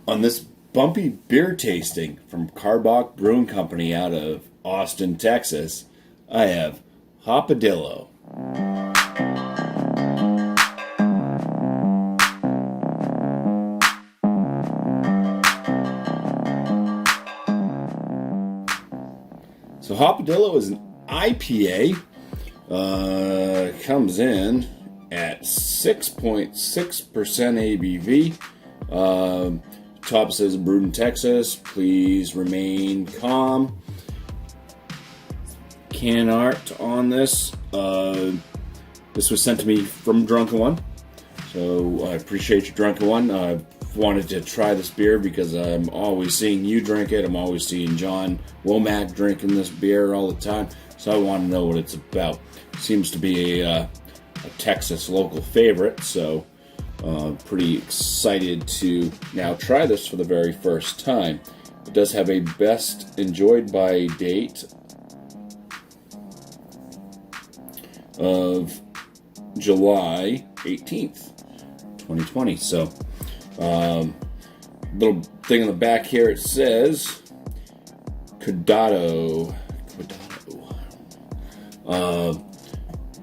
On this bumpy beer tasting from Karbach Brewing Company out of Austin, Texas, I have HopADILLO. So HopADILLO is an IPA. Comes in at 6.6% ABV. Top says brewed in Texas. Please remain calm. Can art on this. This was sent to me from Drunken One, so I appreciate you, Drunken One. I wanted to try this beer because I'm always seeing you drink it. I'm always seeing John Womack drinking this beer all the time, so I want to know what it's about. Seems to be a Texas local favorite, so pretty excited to now try this for the very first time. It does have a best enjoyed by date of July 18th, 2020. So, little thing on the back here, it says Cuidado. Let's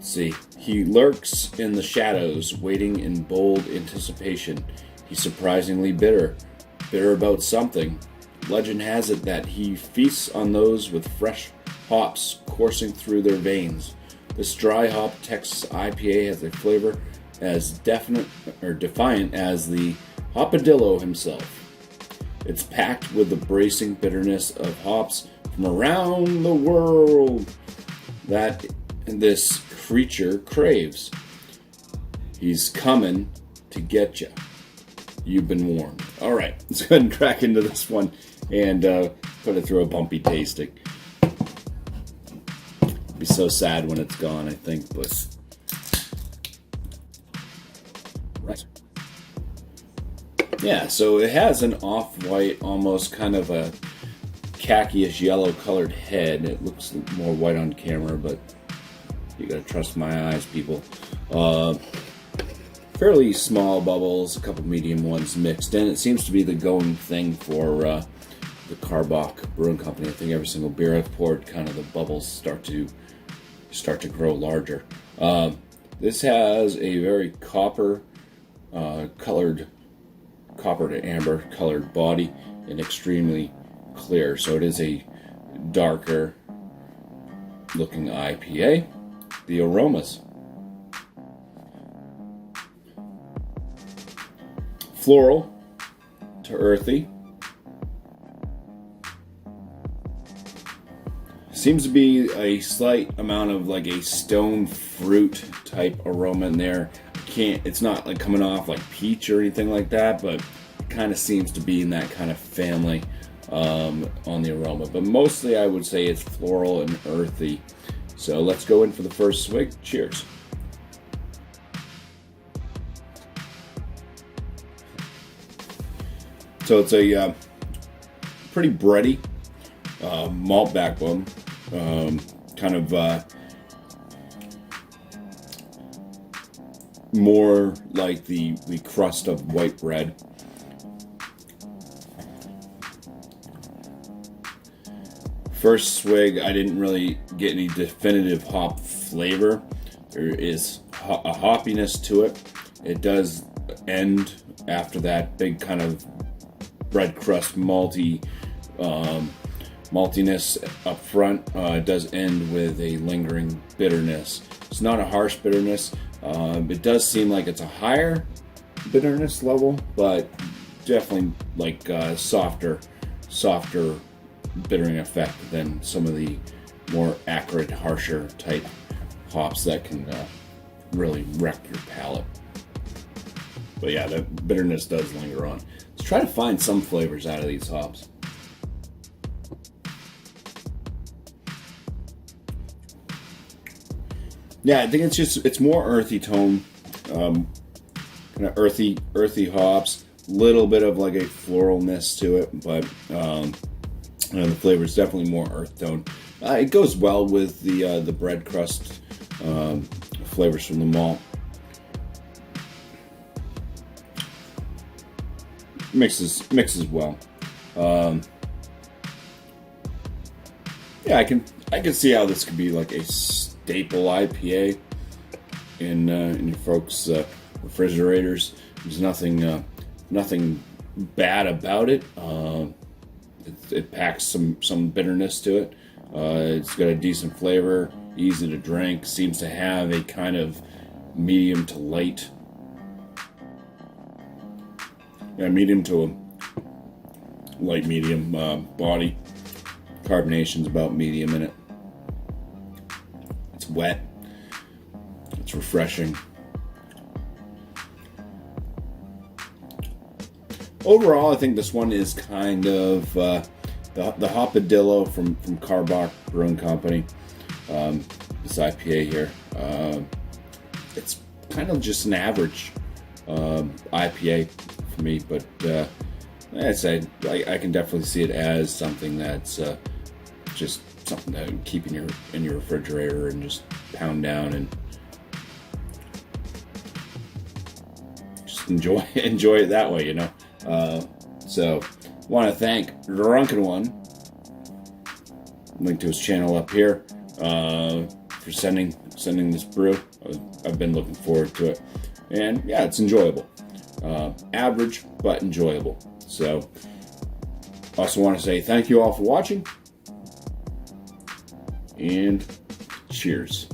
see. He lurks in the shadows, waiting in bold anticipation. He's surprisingly bitter about something. Legend has it that he feasts on those with fresh hops coursing through their veins. This dry hop Texas IPA has a flavor as defiant as the HopADILLO himself. It's packed with the bracing bitterness of hops from around the world that this creature craves. He's coming to get you. You've been warned. All right, let's go ahead and crack into this one and put it through a bumpy tasting. Be so sad when it's gone, I think, but right. Yeah, so it has an off-white, almost kind of a khaki-ish yellow colored head. It looks more white on camera, but you gotta trust my eyes, people. Fairly small bubbles, a couple medium ones mixed in. It seems to be the going thing for the Karbach Brewing Company. I think every single beer I've poured, kind of the bubbles start to grow larger. This has a very copper to amber colored body and extremely clear. So it is a darker looking IPA. The aromas: floral to earthy. Seems to be a slight amount of like a stone fruit type aroma in there. It's not like coming off like peach or anything like that, but it kind of seems to be in that kind of family on the aroma. But mostly I would say it's floral and earthy. So let's go in for the first swig. Cheers. So it's a pretty bready malt backbone, kind of more like the crust of white bread. First swig, I didn't really get any definitive hop flavor. There is a hoppiness to it. It does end after that big kind of bread crust maltiness up front. It does end with a lingering bitterness. It's not a harsh bitterness. It does seem like it's a higher bitterness level, but definitely like softer bittering effect than some of the more acrid, harsher type hops that can really wreck your palate. But yeah, the bitterness does linger on. Let's try to find some flavors out of these hops. Yeah, I think it's more earthy tone, kind of earthy hops, little bit of like a floralness to it, but the flavor is definitely more earth tone. It goes well with the bread crust flavors from the malt. mixes well. Yeah, I can see how this could be like a staple IPA in your folks' refrigerators. There's nothing bad about it. It packs some bitterness to it. It's got a decent flavor, easy to drink. Seems to have a kind of medium to light, medium to a light medium body. Carbonation's about medium in it. It's wet. It's refreshing. Overall, I think this one is kind of the HopADILLO from Karbach Brewing Company. This IPA here. It's kind of just an average IPA for me, but I'd say I can definitely see it as something that's just something that you keep in your refrigerator and just pound down and just enjoy it that way, you know. So want to thank Drunken One, link to his channel up here, for sending this brew. I've been looking forward to it, and yeah, it's enjoyable. Average but enjoyable. So also want to say thank you all for watching, and cheers.